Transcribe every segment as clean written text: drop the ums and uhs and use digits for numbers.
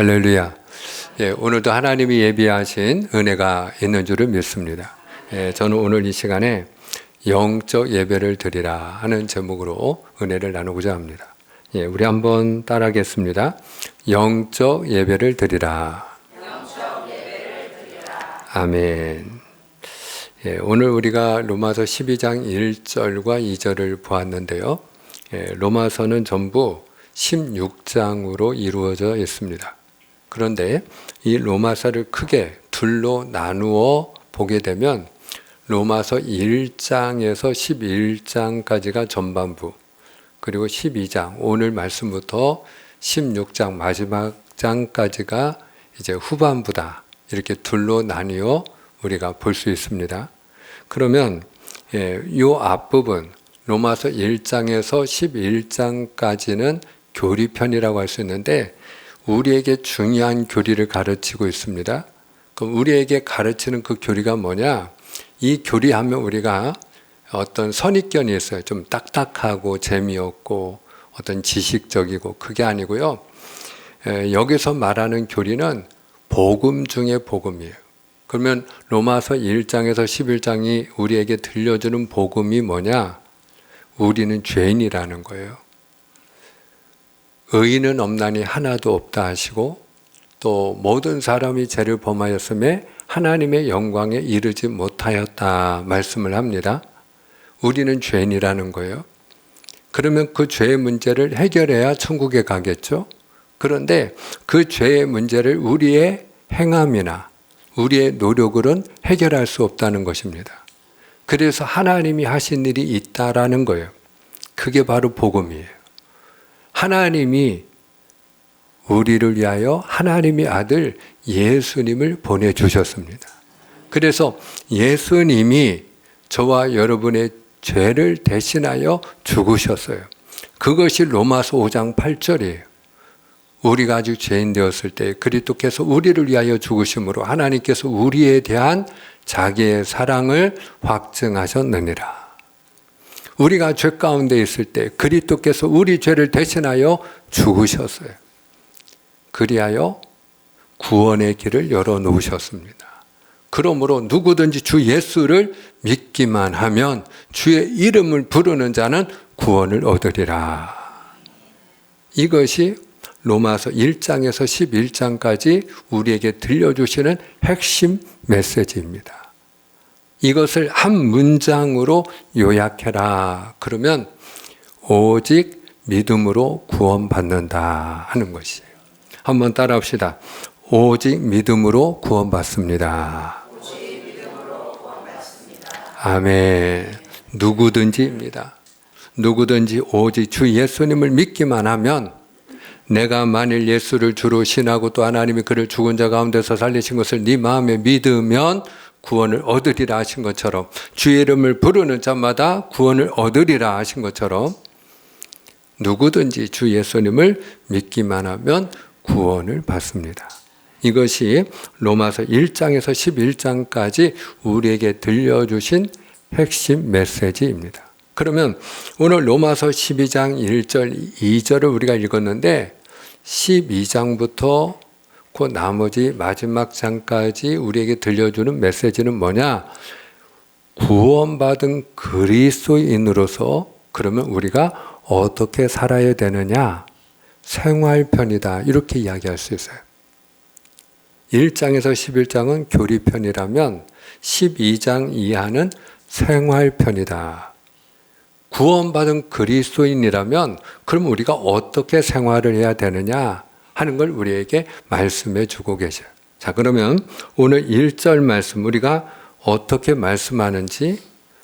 할렐루야. 오늘도 하나님이 예비하신 은혜가 있는 줄을 믿습니다. 저는 오늘 이 시간에 영적 예배를 드리라 하는 제목으로 은혜를 나누고자 합니다. 우리 한번 따라하겠습니다. 영적 예배를 드리라. 영적 예배를 드리라. 아멘. 오늘 우리가 로마서 12장 1절과 2절을 보았는데요. 로마서는 전부 16장으로 이루어져 있습니다. 그런데 이 로마서를 크게 둘로 나누어 보게 되면 로마서 1장에서 11장까지가 전반부, 그리고 12장, 오늘 말씀부터 16장 마지막 장까지가 이제 후반부다. 이렇게 둘로 나뉘어 우리가 볼 수 있습니다. 그러면 이 앞부분 로마서 1장에서 11장까지는 교리편이라고 할 수 있는데 우리에게 중요한 교리를 가르치고 있습니다. 그럼 우리에게 가르치는 그 교리가 뭐냐? 이 교리하면 우리가 어떤 선입견이 있어요. 좀 딱딱하고 재미없고 어떤 지식적이고, 그게 아니고요. 여기서 말하는 교리는 복음 중에 복음이에요. 그러면 로마서 1장에서 11장이 우리에게 들려주는 복음이 뭐냐? 우리는 죄인이라는 거예요. 의인은 없나니 하나도 없다 하시고, 또 모든 사람이 죄를 범하였음에 하나님의 영광에 이르지 못하였다 말씀을 합니다. 우리는 죄인이라는 거예요. 그러면 그 죄의 문제를 해결해야 천국에 가겠죠. 그런데 그 죄의 문제를 우리의 행함이나 우리의 노력으로는 해결할 수 없다는 것입니다. 그래서 하나님이 하신 일이 있다라는 거예요. 그게 바로 복음이에요. 하나님이 우리를 위하여 하나님의 아들 예수님을 보내주셨습니다. 그래서 예수님이 저와 여러분의 죄를 대신하여 죽으셨어요. 그것이 로마서 5장 8절이에요. 우리가 아직 죄인 되었을 때 그리스도께서 우리를 위하여 죽으심으로 하나님께서 우리에 대한 자기의 사랑을 확증하셨느니라. 우리가 죄 가운데 있을 때 그리스도께서 우리 죄를 대신하여 죽으셨어요. 그리하여 구원의 길을 열어놓으셨습니다. 그러므로 누구든지 주 예수를 믿기만 하면 주의 이름을 부르는 자는 구원을 얻으리라. 이것이 로마서 1장에서 11장까지 우리에게 들려주시는 핵심 메시지입니다. 이것을 한 문장으로 요약해라. 그러면 오직 믿음으로 구원받는다 하는 것이에요. 한번 따라합시다. 오직 믿음으로 구원받습니다. 오직 믿음으로 구원받습니다. 아멘. 누구든지입니다. 누구든지 오직 주 예수님을 믿기만 하면, 내가 만일 예수를 주로 신하고 또 하나님이 그를 죽은 자 가운데서 살리신 것을 네 마음에 믿으면 구원을 얻으리라 하신 것처럼, 주의 이름을 부르는 자마다 구원을 얻으리라 하신 것처럼, 누구든지 주 예수님을 믿기만 하면 구원을 받습니다. 이것이 로마서 1장에서 11장까지 우리에게 들려주신 핵심 메시지입니다. 그러면 오늘 로마서 12장 1절, 2절을 우리가 읽었는데 12장부터 그 나머지 마지막 장까지 우리에게 들려주는 메시지는 뭐냐? 구원받은 그리스도인으로서 그러면 우리가 어떻게 살아야 되느냐? 생활편이다. 이렇게 이야기할 수 있어요. 1장에서 11장은 교리편이라면 12장 이하는 생활편이다. 구원받은 그리스도인이라면 그럼 우리가 어떻게 생활을 해야 되느냐 하는 걸 우리에게 말씀해 주고 계셔요. 자, 그러면 오늘 1절 말씀, 우리가 어떻게 말씀하는지,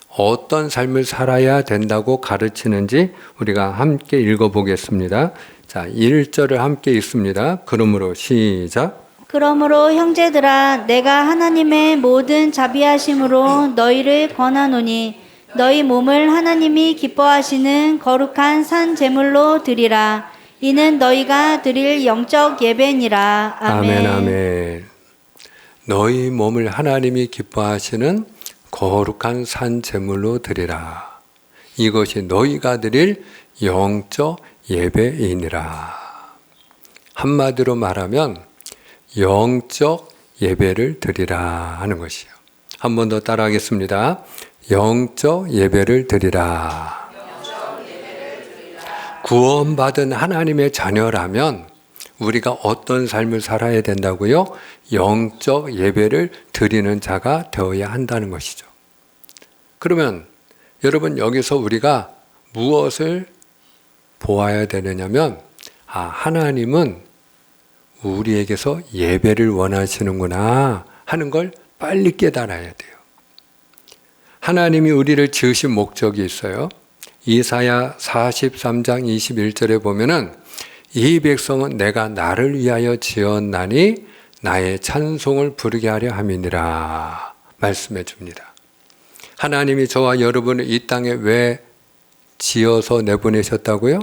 어떤 삶을 살아야 된다고 가르치는지 우리가 함께 읽어보겠습니다. 자, 1절을 함께 읽습니다. 그러므로 시작. 그러므로 형제들아, 내가 하나님의 모든 자비하심으로 너희를 권하노니 너희 몸을 하나님이 기뻐하시는 거룩한 산 제물로 드리라. 이는 너희가 드릴 영적 예배니라. 아멘. 아멘, 아멘. 너희 몸을 하나님이 기뻐하시는 거룩한 산 제물로 드리라. 이것이 너희가 드릴 영적 예배이니라. 한마디로 말하면 영적 예배를 드리라 하는 것이요. 한 번 더 따라하겠습니다. 영적 예배를 드리라. 구원받은 하나님의 자녀라면 우리가 어떤 삶을 살아야 된다고요? 영적 예배를 드리는 자가 되어야 한다는 것이죠. 그러면 여러분, 여기서 우리가 무엇을 보아야 되느냐면, 하나님은 우리에게서 예배를 원하시는구나 하는 걸 빨리 깨달아야 돼요. 하나님이 우리를 지으신 목적이 있어요. 이사야 43장 21절에 보면은 이 백성은 내가 나를 위하여 지었나니 나의 찬송을 부르게 하려 함이니라 말씀해 줍니다. 하나님이 저와 여러분을 이 땅에 왜 지어서 내보내셨다고요?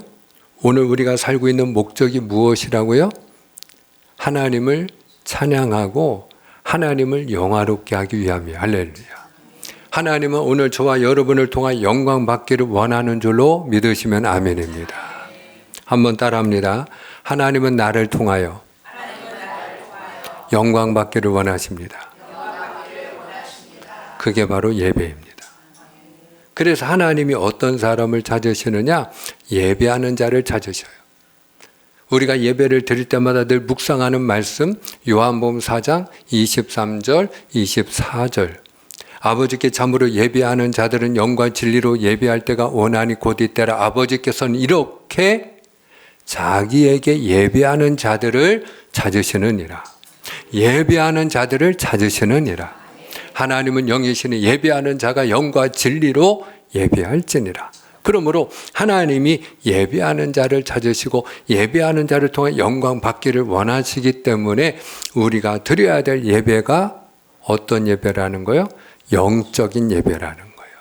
오늘 우리가 살고 있는 목적이 무엇이라고요? 하나님을 찬양하고 하나님을 영화롭게 하기 위함이에요. 할렐루야. 하나님은 오늘 저와 여러분을 통해 영광 받기를 원하는 줄로 믿으시면 아멘입니다. 한번 따라합니다. 하나님은 나를 통하여 영광 받기를 원하십니다. 그게 바로 예배입니다. 그래서 하나님이 어떤 사람을 찾으시느냐? 예배하는 자를 찾으셔요. 우리가 예배를 드릴 때마다 늘 묵상하는 말씀, 요한복음 4장 23절, 24절. 아버지께 참으로 예배하는 자들은 영과 진리로 예배할 때가 원하니 곧 이때라. 아버지께서는 이렇게 자기에게 예배하는 자들을 찾으시느니라. 예배하는 자들을 찾으시느니라. 하나님은 영이시니 예배하는 자가 영과 진리로 예배할지니라. 그러므로 하나님이 예배하는 자를 찾으시고 예배하는 자를 통해 영광 받기를 원하시기 때문에 우리가 드려야 될 예배가 어떤 예배라는 거예요? 영적인 예배라는 거예요.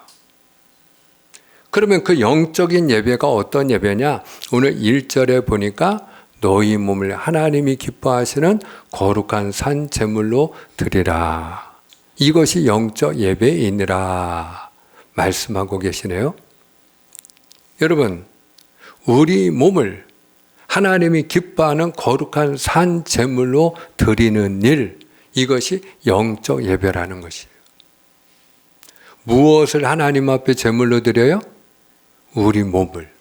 그러면 그 영적인 예배가 어떤 예배냐? 오늘 1절에 보니까 너희 몸을 하나님이 기뻐하시는 거룩한 산 제물로 드리라. 이것이 영적 예배이니라 말씀하고 계시네요. 여러분, 우리 몸을 하나님이 기뻐하는 거룩한 산 제물로 드리는 일, 이것이 영적 예배라는 것이에요. 무엇을 하나님 앞에 제물로 드려요? 우리 몸을.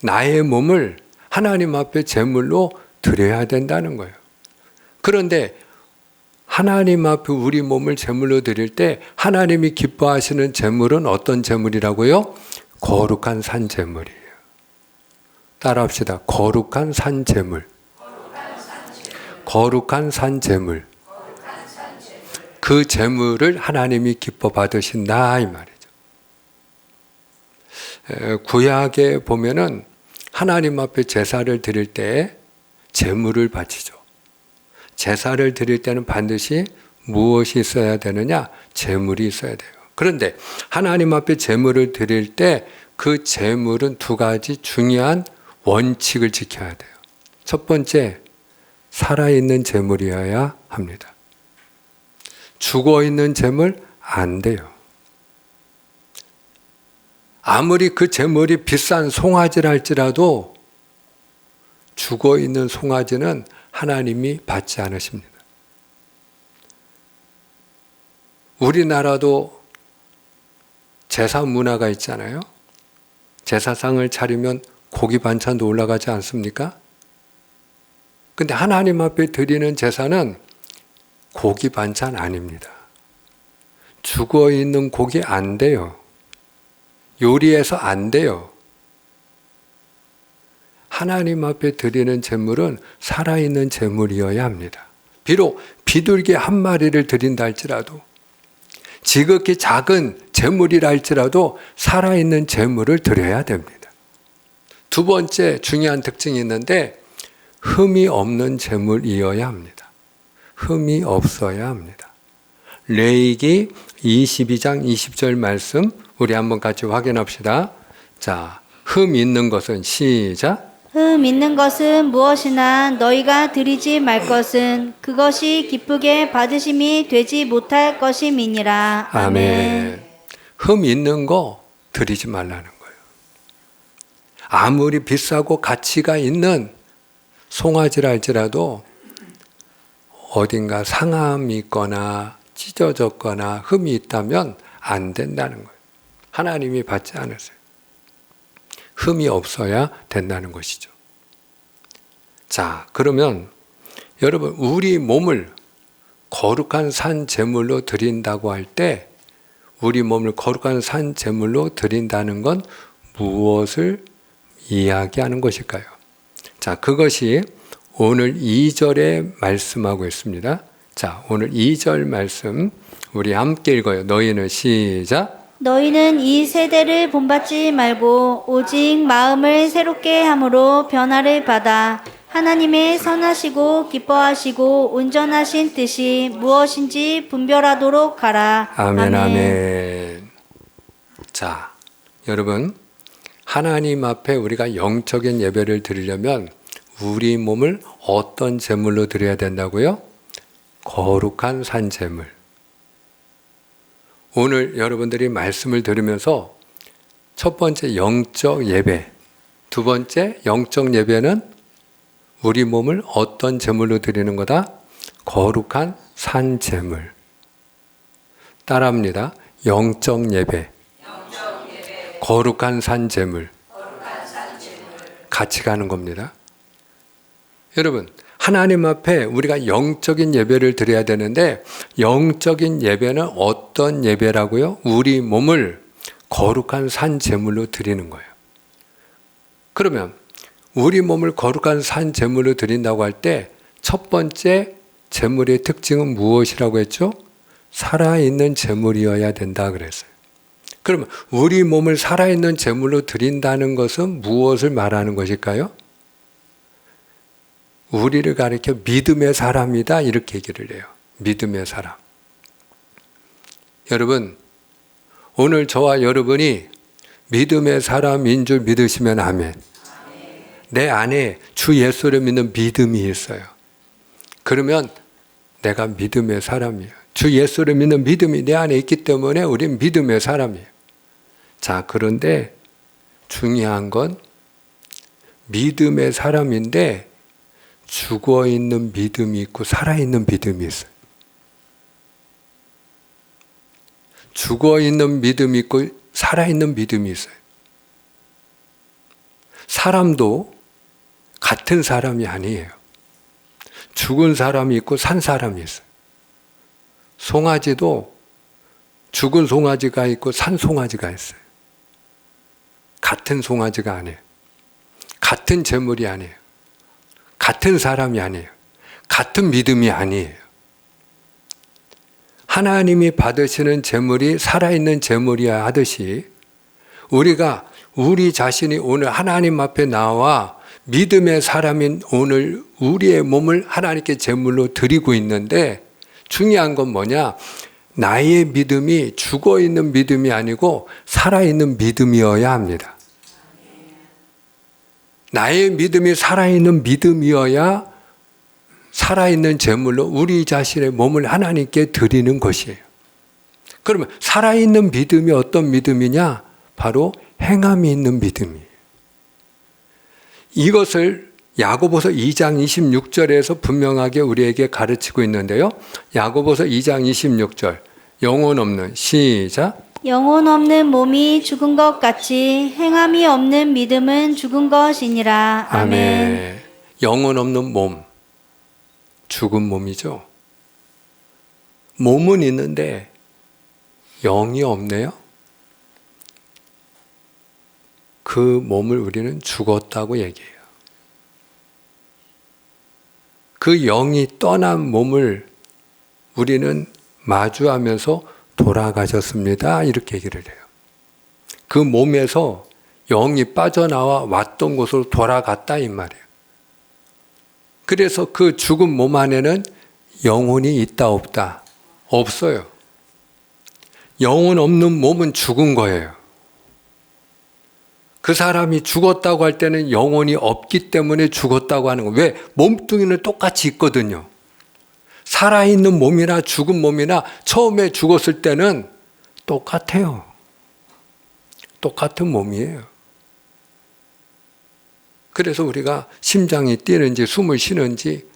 나의 몸을 하나님 앞에 제물로 드려야 된다는 거예요. 그런데 하나님 앞에 우리 몸을 제물로 드릴 때 하나님이 기뻐하시는 제물은 어떤 제물이라고요? 거룩한 산 제물이에요. 따라합시다. 거룩한 산 제물. 거룩한 산 제물. 그 제물을 하나님이 기뻐 받으신다 이 말이죠. 구약에 보면은 하나님 앞에 제사를 드릴 때 제물을 바치죠. 제사를 드릴 때는 반드시 무엇이 있어야 되느냐? 제물이 있어야 돼요. 그런데 하나님 앞에 제물을 드릴 때 그 제물은 두 가지 중요한 원칙을 지켜야 돼요. 첫 번째, 살아있는 제물이어야 합니다. 죽어있는 제물 안 돼요. 아무리 그 제물이 비싼 송아지라 할지라도 죽어있는 송아지는 하나님이 받지 않으십니다. 우리나라도 제사 문화가 있잖아요. 제사상을 차리면 고기 반찬도 올라가지 않습니까? 근데 하나님 앞에 드리는 제사는 고기 반찬 아닙니다. 죽어있는 고기 안 돼요. 요리해서 안 돼요. 하나님 앞에 드리는 제물은 살아있는 제물이어야 합니다. 비록 비둘기 한 마리를 드린다 할지라도, 지극히 작은 제물이라 할지라도 살아있는 제물을 드려야 됩니다. 두 번째 중요한 특징이 있는데, 흠이 없는 제물이어야 합니다. 흠이 없어야 합니다. 레위기 22장 20절 말씀 우리 한번 같이 확인합시다. 자, 흠 있는 것은 시작. 흠 있는 것은 무엇이나 너희가 드리지 말 것은 그것이 기쁘게 받으심이 되지 못할 것임이니라. 아멘. 흠 있는 거 드리지 말라는 거예요. 아무리 비싸고 가치가 있는 송아지라 할지라도 어딘가 상함이 있거나 찢어졌거나 흠이 있다면 안 된다는 거예요. 하나님이 받지 않으세요. 흠이 없어야 된다는 것이죠. 자, 그러면 여러분, 우리 몸을 거룩한 산 제물로 드린다고 할 때, 우리 몸을 거룩한 산 제물로 드린다는 건 무엇을 이야기하는 것일까요? 자, 그것이 오늘 2절에 말씀하고 있습니다. 자, 오늘 2절 말씀 우리 함께 읽어요. 너희는 시작. 너희는 이 세대를 본받지 말고 오직 마음을 새롭게 함으로 변화를 받아 하나님의 선하시고 기뻐하시고 온전하신 뜻이 무엇인지 분별하도록 하라. 아멘, 아멘. 자, 여러분, 하나님 앞에 우리가 영적인 예배를 드리려면 우리 몸을 어떤 제물로 드려야 된다고요? 거룩한 산 제물. 오늘 여러분들이 말씀을 들으면서 첫 번째 영적 예배, 두 번째 영적 예배는 우리 몸을 어떤 제물로 드리는 거다? 거룩한 산 제물. 따라합니다. 영적 예배, 거룩한 산 제물. 같이 가는 겁니다. 여러분, 하나님 앞에 우리가 영적인 예배를 드려야 되는데 영적인 예배는 어떤 예배라고요? 우리 몸을 거룩한 산 제물로 드리는 거예요. 그러면 우리 몸을 거룩한 산 제물로 드린다고 할 때 첫 번째 제물의 특징은 무엇이라고 했죠? 살아있는 제물이어야 된다 그랬어요. 그러면 우리 몸을 살아있는 제물로 드린다는 것은 무엇을 말하는 것일까요? 우리를 가리켜 믿음의 사람이다 이렇게 얘기를 해요. 믿음의 사람. 여러분, 오늘 저와 여러분이 믿음의 사람인 줄 믿으시면 아멘. 내 안에 주 예수를 믿는 믿음이 있어요. 그러면 내가 믿음의 사람이에요. 주 예수를 믿는 믿음이 내 안에 있기 때문에 우린 믿음의 사람이에요. 자, 그런데 중요한 건 믿음의 사람인데 죽어있는 믿음이 있고 살아있는 믿음이 있어요. 죽어있는 믿음이 있고 살아있는 믿음이 있어요. 사람도 같은 사람이 아니에요. 죽은 사람이 있고 산 사람이 있어요. 송아지도 죽은 송아지가 있고 산 송아지가 있어요. 같은 송아지가 아니에요. 같은 재물이 아니에요. 같은 사람이 아니에요. 같은 믿음이 아니에요. 하나님이 받으시는 재물이 살아있는 재물이야 하듯이 우리가 우리 자신이 오늘 하나님 앞에 나와 믿음의 사람인 오늘 우리의 몸을 하나님께 제물로 드리고 있는데 중요한 건 뭐냐? 나의 믿음이 죽어있는 믿음이 아니고 살아있는 믿음이어야 합니다. 나의 믿음이 살아있는 믿음이어야 살아있는 제물로 우리 자신의 몸을 하나님께 드리는 것이에요. 그러면 살아있는 믿음이 어떤 믿음이냐? 바로 행함이 있는 믿음이에요. 이것을 야고보서 2장 26절에서 분명하게 우리에게 가르치고 있는데요. 야고보서 2장 26절 영혼 없는 시작. 영혼 없는 몸이 죽은 것 같이 행함이 없는 믿음은 죽은 것이니라. 아멘. 영혼 없는 몸, 죽은 몸이죠. 몸은 있는데 영이 없네요. 그 몸을 우리는 죽었다고 얘기해요. 그 영이 떠난 몸을 우리는 마주하면서 돌아가셨습니다. 이렇게 얘기를 해요. 그 몸에서 영이 빠져나와 왔던 곳으로 돌아갔다 이 말이에요. 그래서 그 죽은 몸 안에는 영혼이 있다 없다? 없어요. 영혼 없는 몸은 죽은 거예요. 그 사람이 죽었다고 할 때는 영혼이 없기 때문에 죽었다고 하는 거예요. 왜? 몸뚱이는 똑같이 있거든요. 살아있는 몸이나 죽은 몸이나 처음에 죽었을 때는 똑같아요. 똑같은 몸이에요. 그래서 우리가 심장이 뛰는지 숨을 쉬는지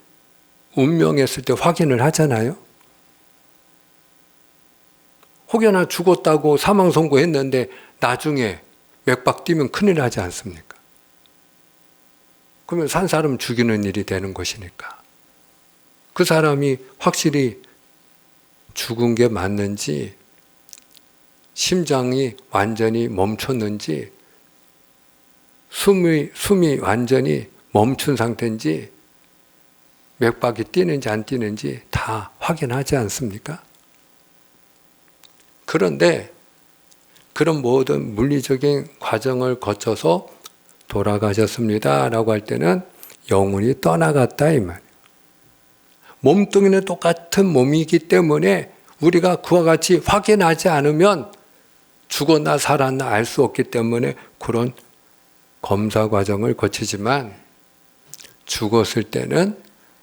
운명했을 때 확인을 하잖아요. 혹여나 죽었다고 사망 선고했는데 나중에 맥박 뛰면 큰일 나지 않습니까? 그러면 산 사람 죽이는 일이 되는 것이니까. 그 사람이 확실히 죽은 게 맞는지, 심장이 완전히 멈췄는지, 숨이 완전히 멈춘 상태인지, 맥박이 뛰는지 안 뛰는지 다 확인하지 않습니까? 그런데 그런 모든 물리적인 과정을 거쳐서 돌아가셨습니다 라고 할 때는 영혼이 떠나갔다 이 말이에요. 몸뚱이는 똑같은 몸이기 때문에 우리가 그와 같이 확인하지 않으면 죽었나 살았나 알 수 없기 때문에 그런 검사 과정을 거치지만, 죽었을 때는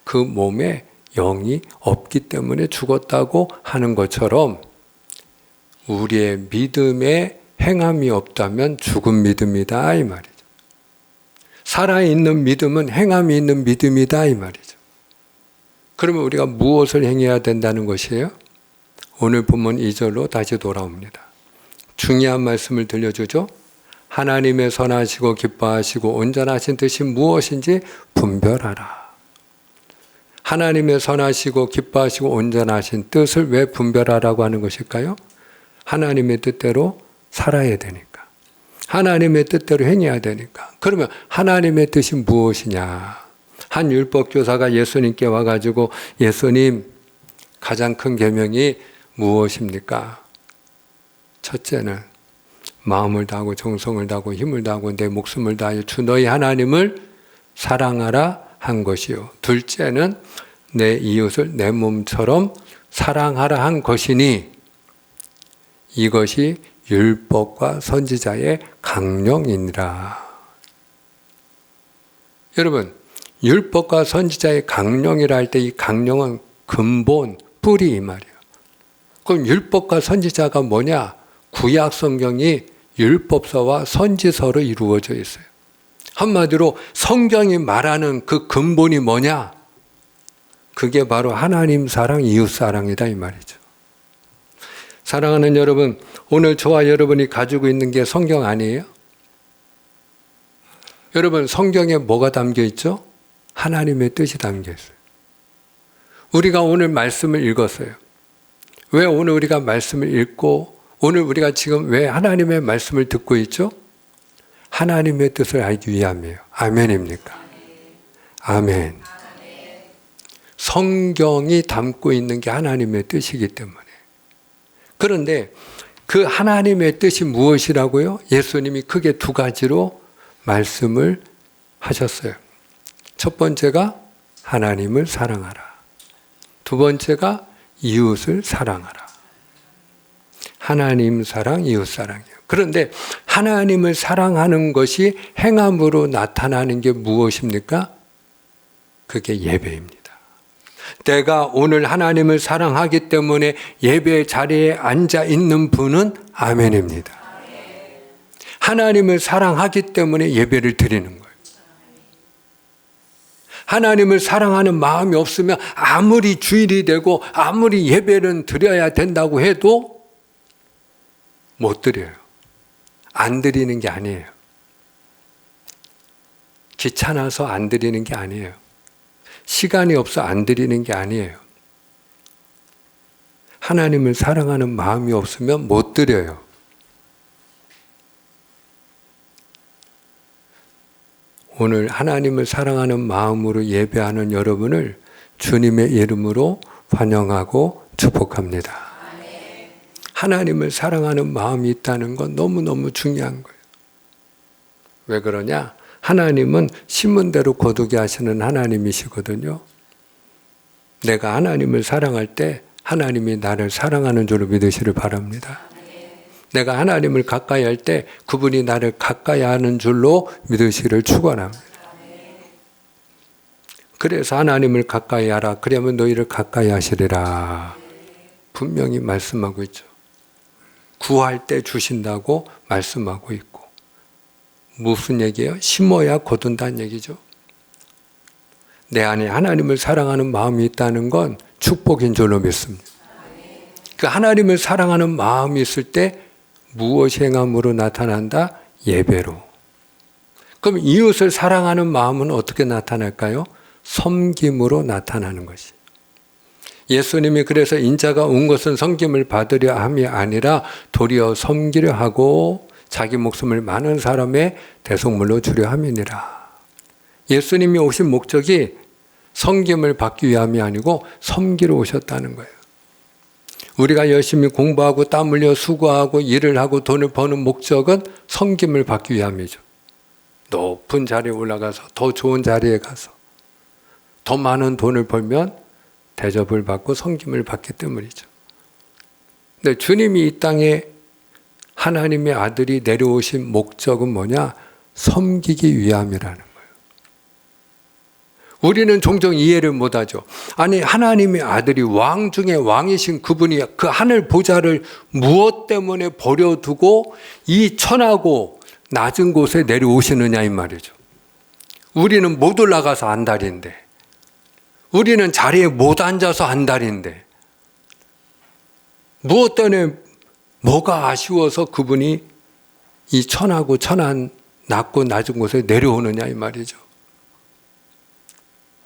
그 몸에 영이 없기 때문에 죽었다고 하는 것처럼 우리의 믿음에 행함이 없다면 죽은 믿음이다 이 말이죠. 살아있는 믿음은 행함이 있는 믿음이다 이 말이죠. 그러면 우리가 무엇을 행해야 된다는 것이에요? 오늘 본문 2절로 다시 돌아옵니다. 중요한 말씀을 들려주죠. 하나님의 선하시고 기뻐하시고 온전하신 뜻이 무엇인지 분별하라. 하나님의 선하시고 기뻐하시고 온전하신 뜻을 왜 분별하라고 하는 것일까요? 하나님의 뜻대로 살아야 되니까. 하나님의 뜻대로 행해야 되니까. 그러면 하나님의 뜻이 무엇이냐? 한 율법교사가 예수님께 와가지고 예수님, 가장 큰 계명이 무엇입니까? 첫째는 마음을 다하고 정성을 다하고 힘을 다하고 내 목숨을 다하여 주 너희 하나님을 사랑하라 한 것이요. 둘째는 내 이웃을 내 몸처럼 사랑하라 한 것이니 이것이 율법과 선지자의 강령이니라. 여러분, 율법과 선지자의 강령이라 할 때 이 강령은 근본, 뿌리 이 말이에요. 그럼 율법과 선지자가 뭐냐? 구약 성경이 율법서와 선지서로 이루어져 있어요. 한마디로 성경이 말하는 그 근본이 뭐냐? 그게 바로 하나님 사랑, 이웃 사랑이다 이 말이죠. 사랑하는 여러분, 오늘 저와 여러분이 가지고 있는 게 성경 아니에요? 여러분, 성경에 뭐가 담겨 있죠? 하나님의 뜻이 담겨 있어요. 우리가 오늘 말씀을 읽었어요. 왜 오늘 우리가 말씀을 읽고 오늘 우리가 지금 왜 하나님의 말씀을 듣고 있죠? 하나님의 뜻을 알기 위함이에요. 아멘입니까? 아멘. 성경이 담고 있는 게 하나님의 뜻이기 때문에. 그런데 그 하나님의 뜻이 무엇이라고요? 예수님이 크게 두 가지로 말씀을 하셨어요. 첫 번째가 하나님을 사랑하라. 두 번째가 이웃을 사랑하라. 하나님 사랑, 이웃 사랑이에요. 그런데 하나님을 사랑하는 것이 행함으로 나타나는 게 무엇입니까? 그게 예배입니다. 내가 오늘 하나님을 사랑하기 때문에 예배 자리에 앉아 있는 분은 아멘입니다. 하나님을 사랑하기 때문에 예배를 드리는 거예요. 하나님을 사랑하는 마음이 없으면 아무리 주일이 되고 아무리 예배는 드려야 된다고 해도 못 드려요. 안 드리는 게 아니에요. 귀찮아서 안 드리는 게 아니에요. 시간이 없어 안 드리는 게 아니에요. 하나님을 사랑하는 마음이 없으면 못 드려요. 오늘 하나님을 사랑하는 마음으로 예배하는 여러분을 주님의 이름으로 환영하고 축복합니다. 하나님을 사랑하는 마음이 있다는 건 너무너무 중요한 거예요. 왜 그러냐? 하나님은 심은 대로 거두게 하시는 하나님이시거든요. 내가 하나님을 사랑할 때 하나님이 나를 사랑하는 줄로 믿으시를 바랍니다. 내가 하나님을 가까이 할 때 그분이 나를 가까이 하는 줄로 믿으시를 축원합니다. 그래서 하나님을 가까이 하라. 그러면 너희를 가까이 하시리라. 분명히 말씀하고 있죠. 구할 때 주신다고 말씀하고 있고. 무슨 얘기예요? 심어야 거둔다는 얘기죠. 내 안에 하나님을 사랑하는 마음이 있다는 건 축복인 줄로 믿습니다. 그 하나님을 사랑하는 마음이 있을 때 무엇이 행함으로 나타난다? 예배로. 그럼 이웃을 사랑하는 마음은 어떻게 나타날까요? 섬김으로 나타나는 것이. 예수님이 그래서 인자가 온 것은 섬김을 받으려 함이 아니라 도리어 섬기려 하고 자기 목숨을 많은 사람의 대속물로 주려 함이니라. 예수님이 오신 목적이 섬김을 받기 위함이 아니고 섬기러 오셨다는 거예요. 우리가 열심히 공부하고 땀 흘려 수고하고 일을 하고 돈을 버는 목적은 섬김을 받기 위함이죠. 높은 자리에 올라가서 더 좋은 자리에 가서 더 많은 돈을 벌면 대접을 받고 섬김을 받기 때문이죠. 근데 주님이 이 땅에 하나님의 아들이 내려오신 목적은 뭐냐? 섬기기 위함이라는 거예요. 우리는 종종 이해를 못하죠. 아니 하나님의 아들이 왕 중에 왕이신 그분이 그 하늘 보좌를 무엇 때문에 버려두고 이 천하고 낮은 곳에 내려오시느냐 이 말이죠. 우리는 못 올라가서 안달인데, 우리는 자리에 못 앉아서 안달인데, 무엇 때문에 뭐가 아쉬워서 그분이 이 천하고 천한 낮고 낮은 곳에 내려오느냐 이 말이죠.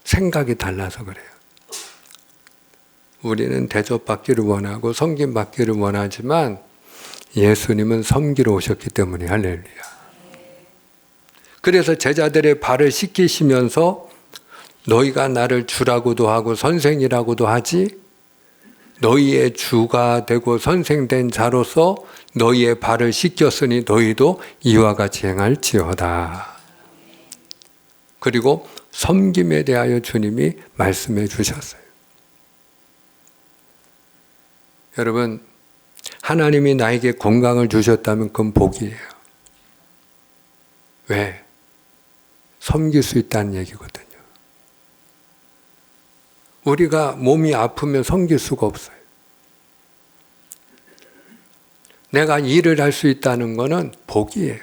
생각이 달라서 그래요. 우리는 대접받기를 원하고 섬김받기를 원하지만 예수님은 섬기러 오셨기 때문에 할렐루야. 그래서 제자들의 발을 씻기시면서 너희가 나를 주라고도 하고 선생이라고도 하지 너희의 주가 되고 선생된 자로서 너희의 발을 씻겼으니 너희도 이와 같이 행할지어다. 그리고 섬김에 대하여 주님이 말씀해 주셨어요. 여러분, 하나님이 나에게 건강을 주셨다면 그건 복이에요. 왜? 섬길 수 있다는 얘기거든요. 우리가 몸이 아프면 섬길 수가 없어요. 내가 일을 할 수 있다는 것은 복이에요.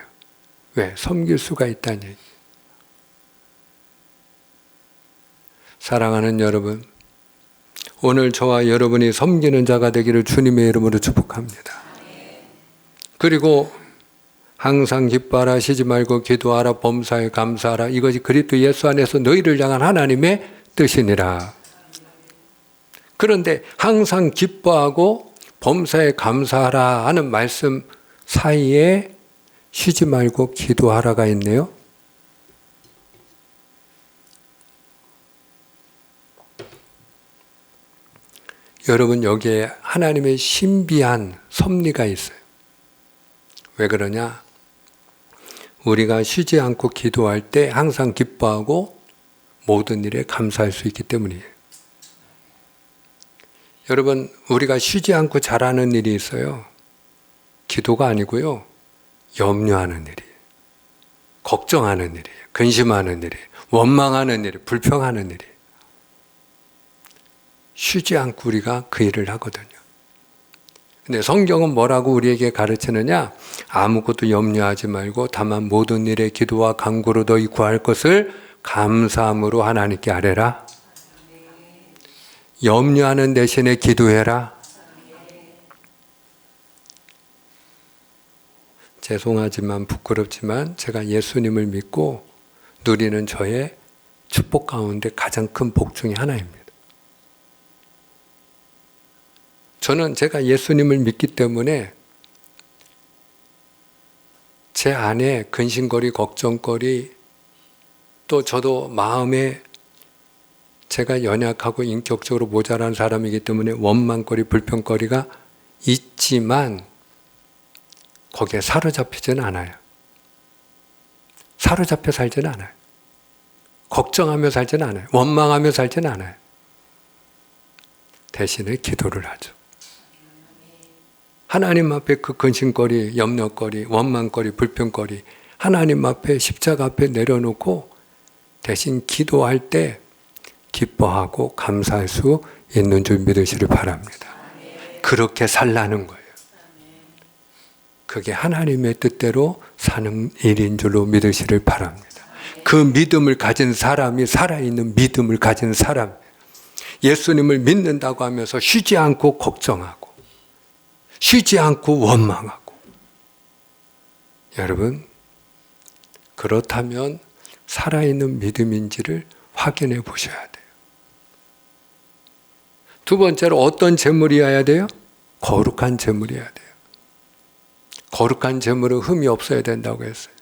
왜? 섬길 수가 있다는 얘기. 사랑하는 여러분, 오늘 저와 여러분이 섬기는 자가 되기를 주님의 이름으로 축복합니다. 그리고 항상 기뻐하라, 쉬지 말고 기도하라, 범사에 감사하라. 이것이 그리스도 예수 안에서 너희를 향한 하나님의 뜻이니라. 그런데 항상 기뻐하고 범사에 감사하라 하는 말씀 사이에 쉬지 말고 기도하라가 있네요. 여러분, 여기에 하나님의 신비한 섭리가 있어요. 왜 그러냐? 우리가 쉬지 않고 기도할 때 항상 기뻐하고 모든 일에 감사할 수 있기 때문이에요. 여러분, 우리가 쉬지 않고 잘하는 일이 있어요. 기도가 아니고요. 염려하는 일이에요. 걱정하는 일이에요. 근심하는 일이에요. 원망하는 일이에요. 불평하는 일이에요. 쉬지 않고 우리가 그 일을 하거든요. 근데 성경은 뭐라고 우리에게 가르치느냐? 아무것도 염려하지 말고 다만 모든 일에 기도와 간구로 너희 구할 것을 감사함으로 하나님께 아뢰라. 염려하는 대신에 기도해라. 죄송하지만 부끄럽지만 제가 예수님을 믿고 누리는 저의 축복 가운데 가장 큰 복 중에 하나입니다. 저는 제가 예수님을 믿기 때문에 제 안에 근심거리, 걱정거리, 또 저도 마음에 제가 연약하고 인격적으로 모자란 사람이기 때문에 원망거리, 불평거리가 있지만 거기에 사로잡히지는 않아요. 사로잡혀 살지는 않아요. 걱정하며 살지는 않아요. 원망하며 살지는 않아요. 대신에 기도를 하죠. 하나님 앞에 그 근심거리, 염려거리, 원망거리, 불평거리 하나님 앞에 십자가 앞에 내려놓고 대신 기도할 때 기뻐하고 감사할 수 있는 줄 믿으시길 바랍니다. 그렇게 살라는 거예요. 그게 하나님의 뜻대로 사는 일인 줄로 믿으시길 바랍니다. 그 믿음을 가진 사람이 살아있는 믿음을 가진 사람. 예수님을 믿는다고 하면서 쉬지 않고 걱정하고 쉬지 않고 원망하고. 여러분, 그렇다면 살아있는 믿음인지를 확인해 보셔야 돼요. 두 번째로 어떤 제물이어야 돼요? 거룩한 제물이어야 돼요. 거룩한 제물은 흠이 없어야 된다고 했어요.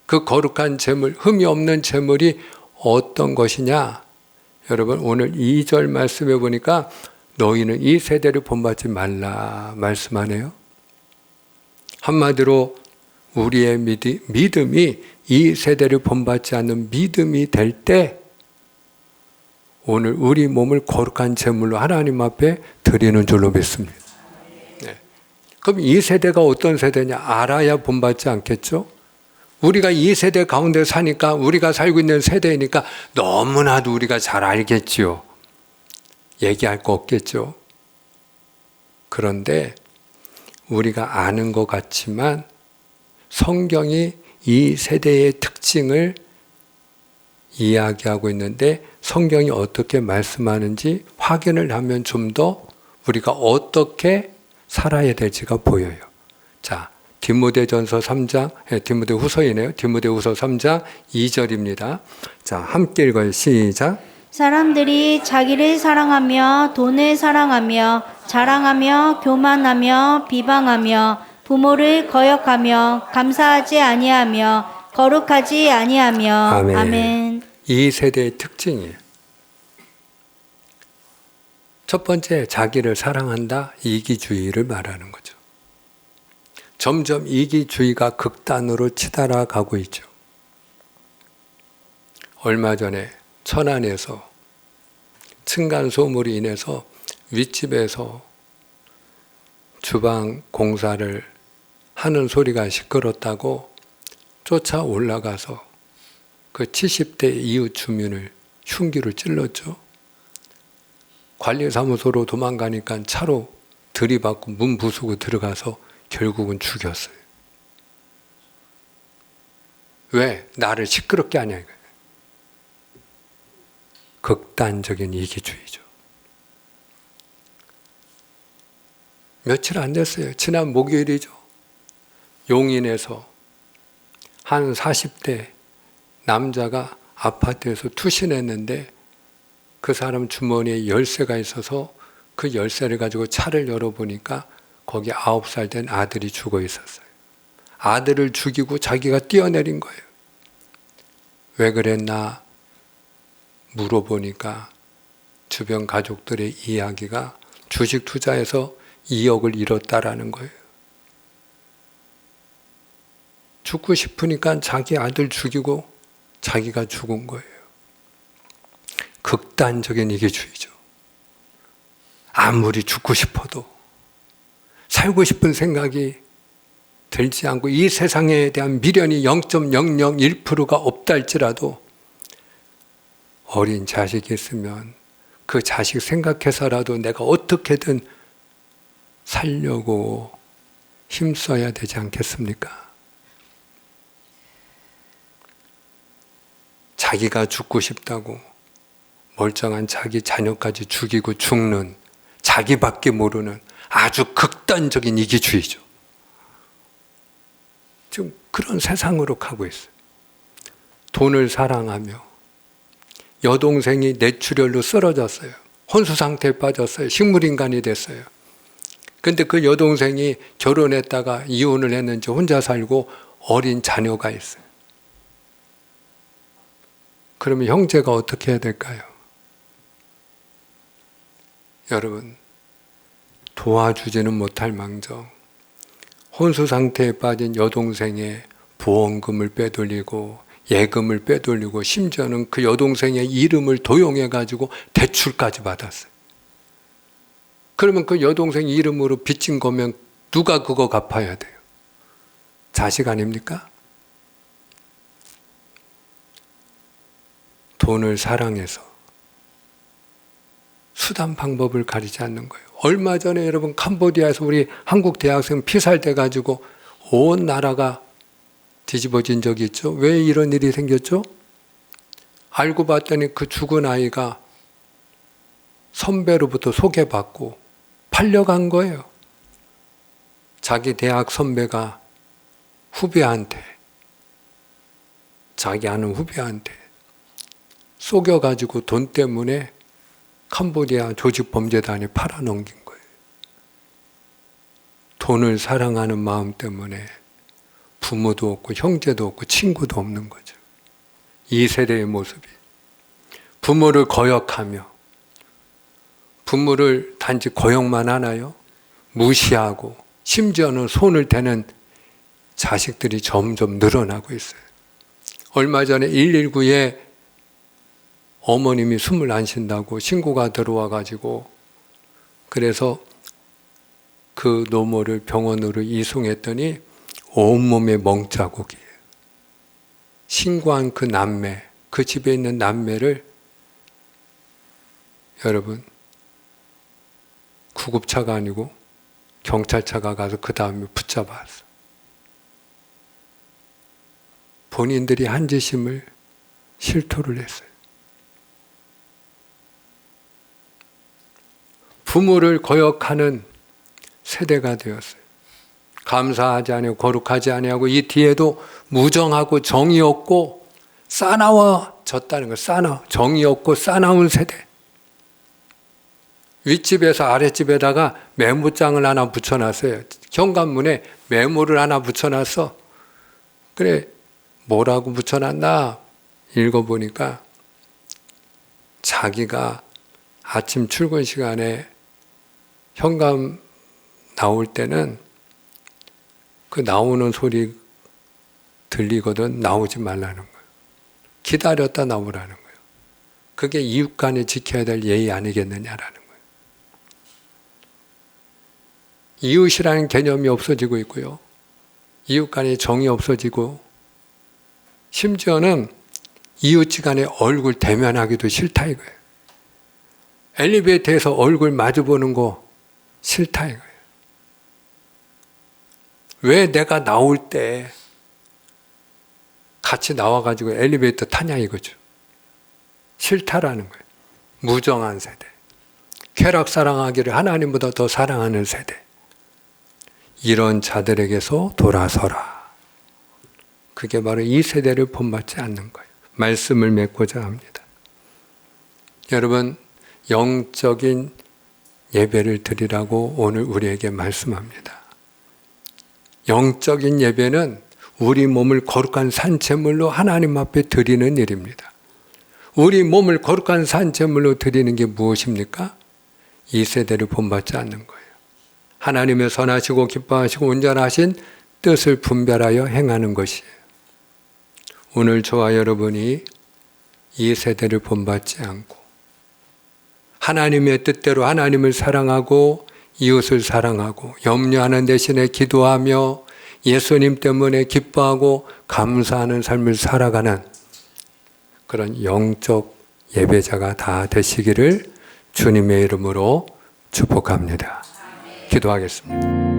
그 거룩한 제물, 흠이 없는 제물이 어떤 것이냐? 여러분, 오늘 2절 말씀해 보니까 너희는 이 세대를 본받지 말라 말씀하네요. 한마디로 우리의 믿음이 이 세대를 본받지 않는 믿음이 될 때 오늘 우리 몸을 거룩한 제물로 하나님 앞에 드리는 줄로 믿습니다. 네. 그럼 이 세대가 어떤 세대냐? 알아야 본받지 않겠죠? 우리가 이 세대 가운데 사니까, 우리가 살고 있는 세대이니까 너무나도 우리가 잘 알겠지요. 얘기할 거 없겠죠. 그런데 우리가 아는 것 같지만 성경이 이 세대의 특징을 이야기하고 있는데 성경이 어떻게 말씀하는지 확인을 하면 좀 더 우리가 어떻게 살아야 될지가 보여요. 자, 디모데전서 3장, 디모데후서이네요. 디모데후서 3장 2절입니다. 자, 함께 읽어요. 시작. 사람들이 자기를 사랑하며 돈을 사랑하며 자랑하며 교만하며 비방하며 부모를 거역하며 감사하지 아니하며 거룩하지 아니하며. 아멘. 아멘. 이 세대의 특징이에요. 첫 번째, 자기를 사랑한다. 이기주의를 말하는 거죠. 점점 이기주의가 극단으로 치달아가고 있죠. 얼마 전에 천안에서 층간소음으로 인해서 윗집에서 주방 공사를 하는 소리가 시끄럽다고 쫓아 올라가서 그 70대 이웃 주민을 흉기로 찔렀죠. 관리사무소로 도망가니까 차로 들이받고 문 부수고 들어가서 결국은 죽였어요. 왜? 나를 시끄럽게 하냐 이거예요. 극단적인 이기주의죠. 며칠 안 됐어요. 지난 목요일이죠. 용인에서 한 40대 남자가 아파트에서 투신했는데 그 사람 주머니에 열쇠가 있어서 그 열쇠를 가지고 차를 열어보니까 거기 9살 된 아들이 죽어 있었어요. 아들을 죽이고 자기가 뛰어내린 거예요. 왜 그랬나 물어보니까 주변 가족들의 이야기가 주식 투자해서 2억을 잃었다라는 거예요. 죽고 싶으니까 자기 아들 죽이고 자기가 죽은 거예요. 극단적인 이기주의죠. 아무리 죽고 싶어도 살고 싶은 생각이 들지 않고 이 세상에 대한 미련이 0.001%가 없다 할지라도 어린 자식이 있으면 그 자식 생각해서라도 내가 어떻게든 살려고 힘써야 되지 않겠습니까? 자기가 죽고 싶다고 멀쩡한 자기 자녀까지 죽이고 죽는 자기밖에 모르는 아주 극단적인 이기주의죠. 지금 그런 세상으로 가고 있어요. 돈을 사랑하며 여동생이 뇌출혈로 쓰러졌어요. 혼수 상태에 빠졌어요. 식물인간이 됐어요. 근데 그 여동생이 결혼했다가 이혼을 했는지 혼자 살고 어린 자녀가 있어요. 그러면 형제가 어떻게 해야 될까요? 여러분, 도와주지는 못할 망정 혼수 상태에 빠진 여동생의 보험금을 빼돌리고 예금을 빼돌리고 심지어는 그 여동생의 이름을 도용해가지고 대출까지 받았어요. 그러면 그 여동생 이름으로 빚진 거면 누가 그거 갚아야 돼요? 자식 아닙니까? 돈을 사랑해서 수단 방법을 가리지 않는 거예요. 얼마 전에 여러분 캄보디아에서 우리 한국 대학생 피살돼 가지고 온 나라가 뒤집어진 적이 있죠. 왜 이런 일이 생겼죠? 알고 봤더니 그 죽은 아이가 선배로부터 소개받고 팔려간 거예요. 자기 대학 선배가 후배한테, 자기 아는 후배한테 속여가지고 돈 때문에 캄보디아 조직범죄단에 팔아넘긴 거예요. 돈을 사랑하는 마음 때문에 부모도 없고 형제도 없고 친구도 없는 거죠. 이 세대의 모습이. 부모를 거역하며, 부모를 단지 거역만 하나요? 무시하고 심지어는 손을 대는 자식들이 점점 늘어나고 있어요. 얼마 전에 119에 어머님이 숨을 안 쉰다고 신고가 들어와 가지고, 그래서 그 노모를 병원으로 이송했더니 온몸에 멍자국이에요. 신고한 그 남매, 그 집에 있는 남매를 여러분 구급차가 아니고 경찰차가 가서 그 다음에 붙잡았어. 본인들이 한 짓임을 실토를 했어요. 부모를 거역하는 세대가 되었어요. 감사하지 아니하고 거룩하지 아니하고 이 뒤에도 무정하고 정이 없고 싸나워졌다는 거예요. 정이 없고 싸나운 세대. 윗집에서 아랫집에다가 메모장을 하나 붙여놨어요. 현관문에 메모를 하나 붙여놨어. 그래, 뭐라고 붙여놨나 읽어보니까 자기가 아침 출근 시간에 현관 나올 때는 그 나오는 소리 들리거든 나오지 말라는 거예요. 기다렸다 나오라는 거예요. 그게 이웃 간에 지켜야 될 예의 아니겠느냐라는 거예요. 이웃이라는 개념이 없어지고 있고요. 이웃 간에 정이 없어지고, 심지어는 이웃지간에 얼굴 대면하기도 싫다 이거예요. 엘리베이터에서 얼굴 마주보는 거 싫다 이거예요. 왜 내가 나올 때 같이 나와가지고 엘리베이터 타냐 이거죠. 싫다라는 거예요. 무정한 세대. 쾌락 사랑하기를 하나님보다 더 사랑하는 세대. 이런 자들에게서 돌아서라. 그게 바로 이 세대를 본받지 않는 거예요. 말씀을 맺고자 합니다. 여러분, 영적인 예배를 드리라고 오늘 우리에게 말씀합니다. 영적인 예배는 우리 몸을 거룩한 산채물로 하나님 앞에 드리는 일입니다. 우리 몸을 거룩한 산채물로 드리는 게 무엇입니까? 이 세대를 본받지 않는 거예요. 하나님의 선하시고 기뻐하시고 온전하신 뜻을 분별하여 행하는 것이에요. 오늘 저와 여러분이 이 세대를 본받지 않고 하나님의 뜻대로 하나님을 사랑하고 이웃을 사랑하고 염려하는 대신에 기도하며 예수님 때문에 기뻐하고 감사하는 삶을 살아가는 그런 영적 예배자가 다 되시기를 주님의 이름으로 축복합니다. 기도하겠습니다.